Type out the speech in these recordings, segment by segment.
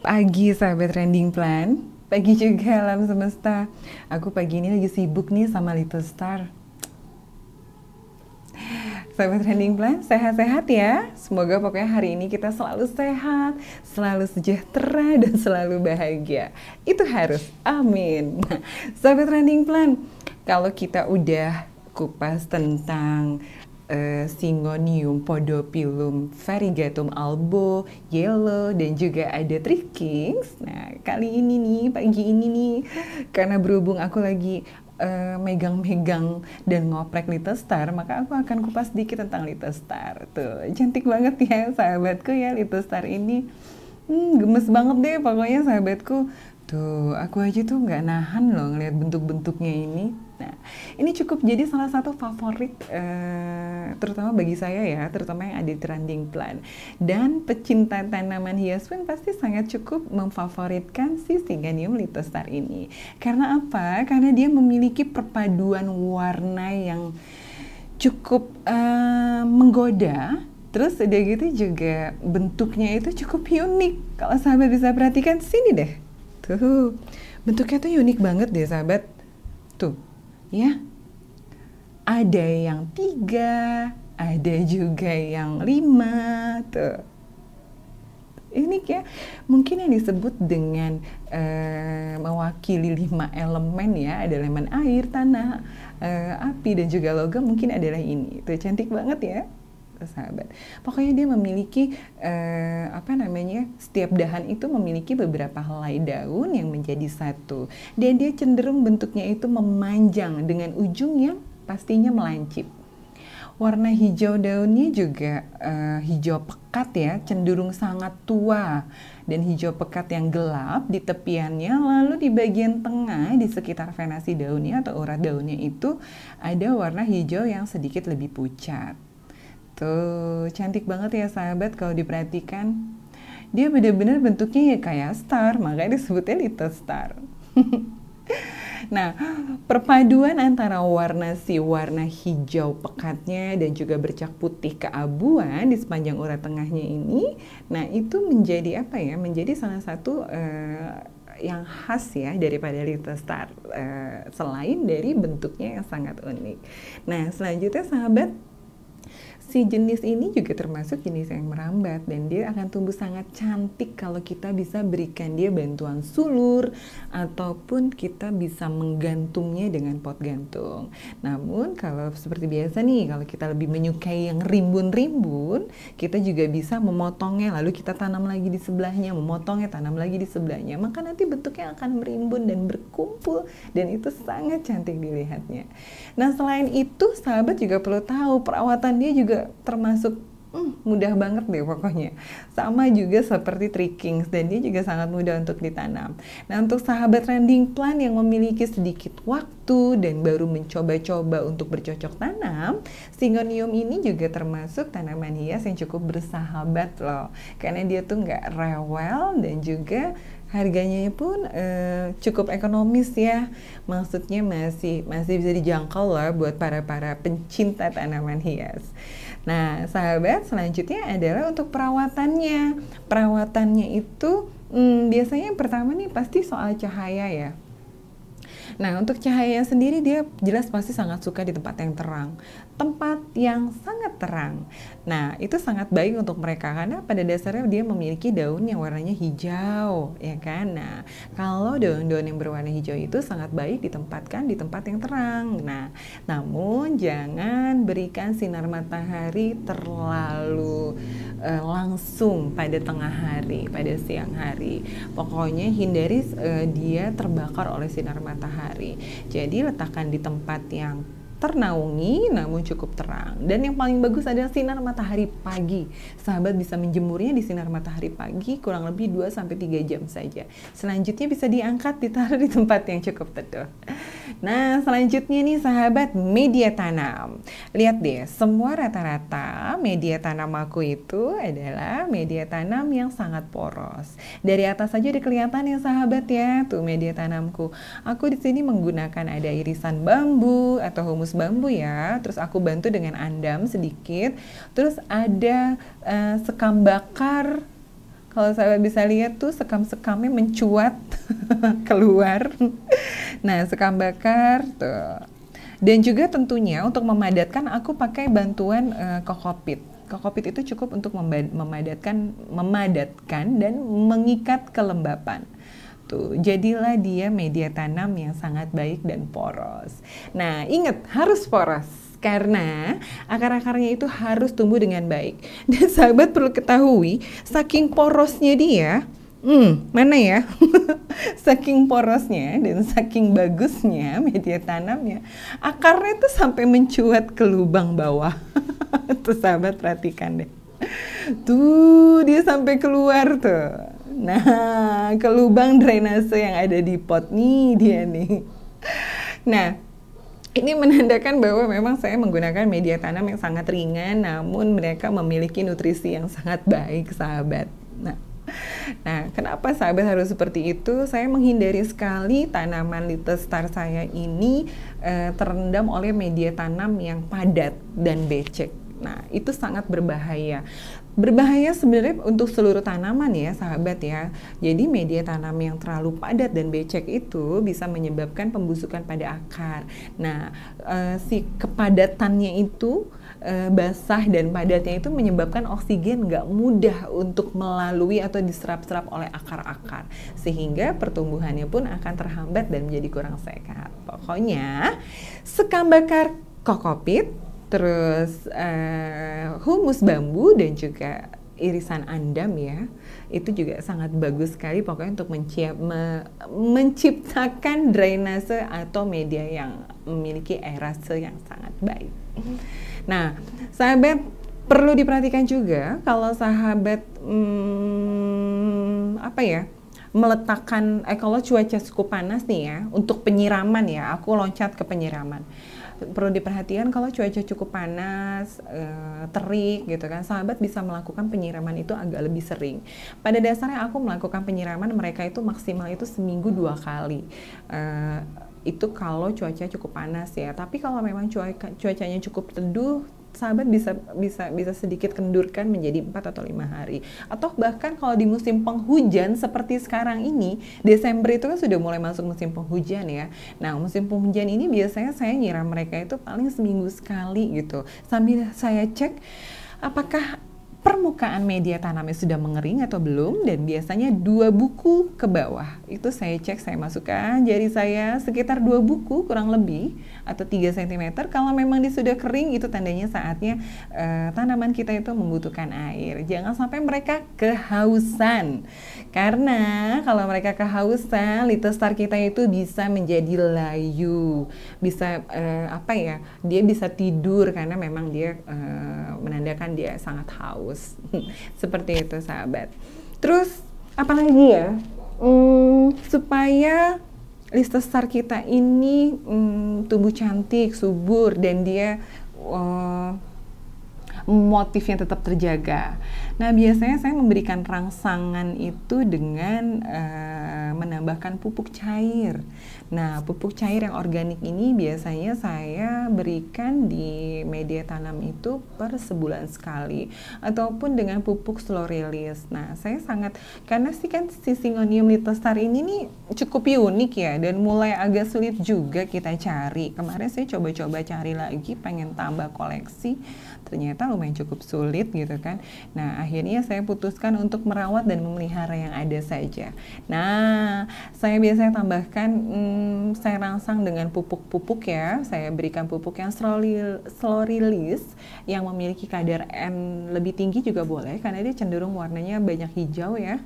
Pagi sahabat Trending Plan, pagi juga alam semesta. Aku pagi ini lagi sibuk nih sama Little Star. Sahabat Trending Plan, sehat-sehat ya. Semoga pokoknya hari ini kita selalu sehat, selalu sejahtera, dan selalu bahagia. Itu harus, amin. Nah, sahabat Trending Plan, kalau kita udah kupas tentang Syngonium, Podophyllum, Variegatum albo, Yellow, dan juga ada Three Kings. Nah, kali ini nih, pagi ini nih, karena berhubung aku lagi megang-megang dan ngoprek Little Star, maka aku akan kupas sedikit tentang Little Star. Tuh, cantik banget ya sahabatku ya Little Star ini. Gemes banget deh pokoknya sahabatku. Tuh, aku aja tuh nggak nahan loh ngeliat bentuk-bentuknya ini. Nah, ini cukup jadi salah satu favorit, terutama bagi saya ya, terutama yang ada di Trending Plan. Dan pecinta tanaman hias pun pasti sangat cukup memfavoritkan si Syngonium Little Star ini. Karena apa? Karena dia memiliki perpaduan warna yang cukup menggoda. Terus udah gitu juga bentuknya itu cukup unik. Kalau sahabat bisa perhatikan, sini deh. Tuh, bentuknya tuh unik banget deh sahabat. Tuh, ya. Ada yang 3, ada juga yang 5. Tuh. Unik ya. Mungkin yang disebut dengan mewakili 5 elemen ya. Ada elemen air, tanah, api, dan juga logam. Mungkin adalah ini. Tuh, cantik banget ya sahabat. Pokoknya dia memiliki setiap dahan itu memiliki beberapa helai daun yang menjadi satu, dan dia cenderung bentuknya itu memanjang dengan ujung yang pastinya melancip. Warna hijau daunnya juga hijau pekat ya, cenderung sangat tua, dan hijau pekat yang gelap di tepiannya. Lalu di bagian tengah di sekitar venasi daunnya atau urat daunnya itu ada warna hijau yang sedikit lebih pucat. Tuh, cantik banget ya sahabat kalau diperhatikan. Dia benar-benar bentuknya ya kayak star, makanya disebutnya Little Star. Nah, perpaduan antara warna hijau pekatnya dan juga bercak putih keabuan di sepanjang urat tengahnya ini, nah itu menjadi menjadi salah satu yang khas ya daripada Little Star, selain dari bentuknya yang sangat unik. Nah, selanjutnya sahabat, si jenis ini juga termasuk jenis yang merambat, dan dia akan tumbuh sangat cantik kalau kita bisa berikan dia bantuan sulur ataupun kita bisa menggantungnya dengan pot gantung. Namun kalau seperti biasa nih, kalau kita lebih menyukai yang rimbun-rimbun, kita juga bisa memotongnya lalu kita tanam lagi di sebelahnya, memotongnya tanam lagi di sebelahnya, maka nanti bentuknya akan merimbun dan berkumpul, dan itu sangat cantik dilihatnya. Nah, selain itu sahabat juga perlu tahu perawatan dia juga termasuk mudah banget deh pokoknya. Sama juga seperti Three Kings, dan dia juga sangat mudah untuk ditanam. Nah, untuk sahabat Trending Plan yang memiliki sedikit waktu dan baru mencoba-coba untuk bercocok tanam, Syngonium ini juga termasuk tanaman hias yang cukup bersahabat loh. Karena dia tuh nggak rewel, dan juga harganya pun cukup ekonomis ya. Maksudnya masih bisa dijangkau lah buat para pencinta tanaman hias. Nah, sahabat, selanjutnya adalah untuk perawatannya. Perawatannya itu biasanya yang pertama nih pasti soal cahaya ya. Nah, untuk cahaya sendiri dia jelas pasti sangat suka di tempat yang terang. Tempat yang sangat terang. Nah, itu sangat baik untuk mereka karena pada dasarnya dia memiliki daun yang warnanya hijau, ya kan? Nah, kalau daun-daun yang berwarna hijau itu sangat baik ditempatkan di tempat yang terang. Nah, namun jangan berikan sinar matahari terlalu langsung pada tengah hari, pada siang hari. Pokoknya hindari dia terbakar oleh sinar matahari. Jadi letakkan di tempat yang ternaungi namun cukup terang, dan yang paling bagus adalah sinar matahari pagi. Sahabat bisa menjemurnya di sinar matahari pagi kurang lebih 2-3 jam saja. Selanjutnya bisa diangkat, ditaruh di tempat yang cukup teduh. Nah, selanjutnya nih sahabat, media tanam. Lihat deh, semua rata-rata media tanam aku itu adalah media tanam yang sangat poros. Dari atas saja udah kelihatan ya sahabat ya, tuh media tanamku. Aku di sini menggunakan ada irisan bambu atau humus bambu ya, terus aku bantu dengan andam sedikit, terus ada sekam bakar Kalau sahabat bisa lihat tuh sekam-sekamnya mencuat keluar. Nah, sekam bakar tuh. Dan juga tentunya untuk memadatkan aku pakai bantuan kokopit. Kokopit itu cukup untuk memadatkan dan mengikat kelembapan. Tuh, jadilah dia media tanam yang sangat baik dan poros. Nah, ingat harus poros karena akar-akarnya itu harus tumbuh dengan baik. Dan sahabat perlu ketahui, saking porosnya dia, mana ya? Saking porosnya dan saking bagusnya media tanamnya, akarnya itu sampai mencuat ke lubang bawah. Tuh sahabat perhatikan deh. Tuh dia sampai keluar tuh. Nah, ke lubang drainase yang ada di pot nih dia nih. Nah, ini menandakan bahwa memang saya menggunakan media tanam yang sangat ringan, namun mereka memiliki nutrisi yang sangat baik, sahabat. Nah, kenapa sahabat harus seperti itu? Saya menghindari sekali tanaman Little Star saya ini terendam oleh media tanam yang padat dan becek. Nah, itu sangat berbahaya. Berbahaya sebenarnya untuk seluruh tanaman ya sahabat ya. Jadi media tanam yang terlalu padat dan becek itu bisa menyebabkan pembusukan pada akar. Nah, si kepadatannya itu basah dan padatnya itu menyebabkan oksigen nggak mudah untuk melalui atau diserap-serap oleh akar-akar. Sehingga pertumbuhannya pun akan terhambat dan menjadi kurang sehat. Pokoknya sekam bakar kokopit, terus humus bambu dan juga irisan andam ya, itu juga sangat bagus sekali pokoknya untuk menciptakan drainase atau media yang memiliki aerase yang sangat baik. Nah, sahabat perlu diperhatikan juga kalau sahabat meletakkan kalau cuaca cukup panas nih ya, untuk penyiraman ya, aku loncat ke penyiraman. Perlu diperhatikan kalau cuaca cukup panas, terik gitu kan, sahabat bisa melakukan penyiraman itu agak lebih sering. Pada dasarnya aku melakukan penyiraman mereka itu maksimal itu seminggu 2 kali. Itu kalau cuaca cukup panas ya. Tapi kalau memang cuacanya cukup teduh, sahabat bisa sedikit kendurkan menjadi 4 atau 5 hari. Atau bahkan kalau di musim penghujan seperti sekarang ini, Desember itu kan sudah mulai masuk musim penghujan ya. Nah, musim penghujan ini biasanya saya nyiram mereka itu paling seminggu sekali gitu. Sambil saya cek apakah permukaan media tanamnya sudah mengering atau belum, dan biasanya 2 buku ke bawah. Itu saya cek, saya masukkan jari saya sekitar 2 buku kurang lebih atau 3 cm. Kalau memang dia sudah kering, itu tandanya saatnya tanaman kita itu membutuhkan air. Jangan sampai mereka kehausan. Karena kalau mereka kehausan, Little Star kita itu bisa menjadi layu. Bisa dia bisa tidur karena memang dia menandakan dia sangat haus. Seperti itu sahabat. Terus apalagi ya, supaya Little Star kita ini tumbuh cantik, subur, dan dia motifnya tetap terjaga. Nah, biasanya saya memberikan rangsangan itu dengan menambahkan pupuk cair. Nah, pupuk cair yang organik ini biasanya saya berikan di media tanam itu per sebulan sekali, ataupun dengan pupuk slow release. Nah, saya karena si Syngonium Little Star ini nih cukup unik ya, dan mulai agak sulit juga kita cari. Kemarin saya coba-coba cari lagi, pengen tambah koleksi, ternyata lumayan cukup sulit gitu kan. Nah, akhirnya saya putuskan untuk merawat dan memelihara yang ada saja. Nah, saya biasanya tambahkan, saya rangsang dengan pupuk-pupuk ya. Saya berikan pupuk yang slow release yang memiliki kadar N lebih tinggi juga boleh, karena dia cenderung warnanya banyak hijau ya.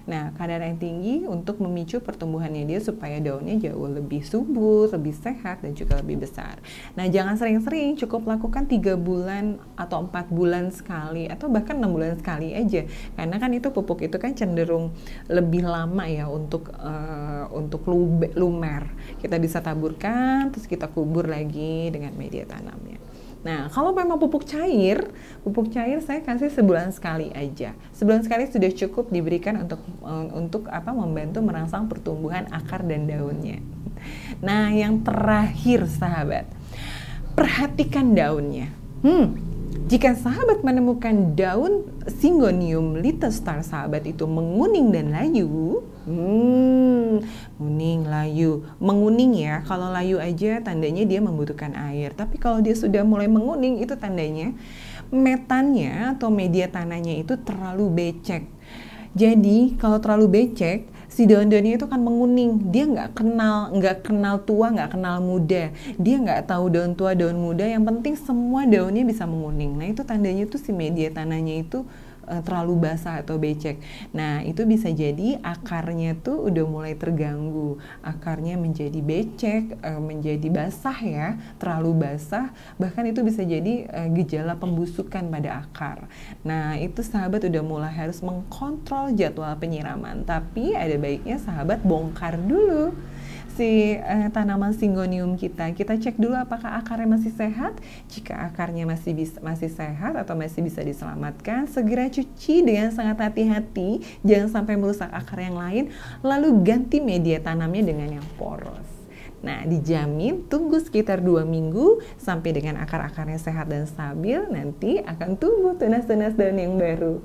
Nah, kadar yang tinggi untuk memicu pertumbuhannya dia supaya daunnya jauh lebih subur, lebih sehat, dan juga lebih besar. Nah, jangan sering-sering, cukup lakukan 3 bulan atau 4 bulan sekali, atau bahkan 6 bulan sekali aja. Karena kan itu pupuk itu kan cenderung lebih lama ya untuk lumer. Kita bisa taburkan, terus kita kubur lagi dengan media tanamnya. Nah, kalau memang pupuk cair saya kasih sebulan sekali aja. Sebulan sekali sudah cukup diberikan untuk membantu merangsang pertumbuhan akar dan daunnya. Nah, yang terakhir sahabat, perhatikan daunnya. Jika sahabat menemukan daun Syngonium litostar sahabat itu menguning dan layu, kuning, layu, menguning ya. Kalau layu aja tandanya dia membutuhkan air. Tapi kalau dia sudah mulai menguning itu tandanya metannya atau media tanahnya itu terlalu becek. Jadi kalau terlalu becek, si daun-daunnya itu kan menguning. Dia nggak kenal tua, nggak kenal muda. Dia nggak tahu daun tua, daun muda. Yang penting semua daunnya bisa menguning. Nah itu tandanya tuh si media tanahnya itu terlalu basah atau becek. Nah itu bisa jadi akarnya tuh udah mulai terganggu, akarnya menjadi becek, menjadi basah ya, terlalu basah, bahkan itu bisa jadi gejala pembusukan pada akar. Nah itu sahabat udah mulai harus mengkontrol jadwal penyiraman, tapi ada baiknya sahabat bongkar dulu si tanaman Syngonium kita cek dulu apakah akarnya masih sehat. Jika akarnya masih sehat atau masih bisa diselamatkan, segera cuci dengan sangat hati-hati, jangan sampai merusak akar yang lain, lalu ganti media tanamnya dengan yang poros. Nah, dijamin tunggu sekitar 2 minggu sampai dengan akar-akarnya sehat dan stabil, nanti akan tumbuh tunas-tunas daun yang baru.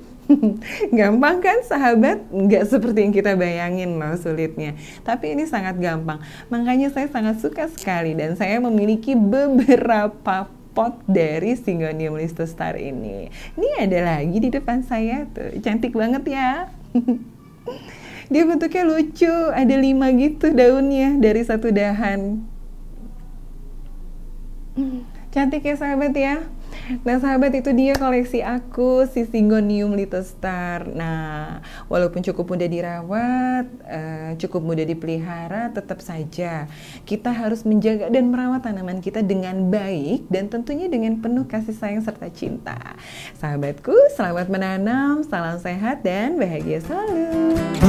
Gampang kan sahabat? Nggak seperti yang kita bayangin loh sulitnya. Tapi ini sangat gampang. Makanya saya sangat suka sekali dan saya memiliki beberapa pot dari Syngonium litostar ini. Ini ada lagi di depan saya tuh. Cantik banget ya. Dia bentuknya lucu, ada 5 gitu daunnya dari satu dahan. Cantik ya sahabat ya. Nah sahabat, itu dia koleksi aku si Syngonium litostar. Nah walaupun cukup mudah dirawat, cukup mudah dipelihara, tetap saja kita harus menjaga dan merawat tanaman kita dengan baik dan tentunya dengan penuh kasih sayang serta cinta. Sahabatku, selamat menanam, salam sehat dan bahagia selalu.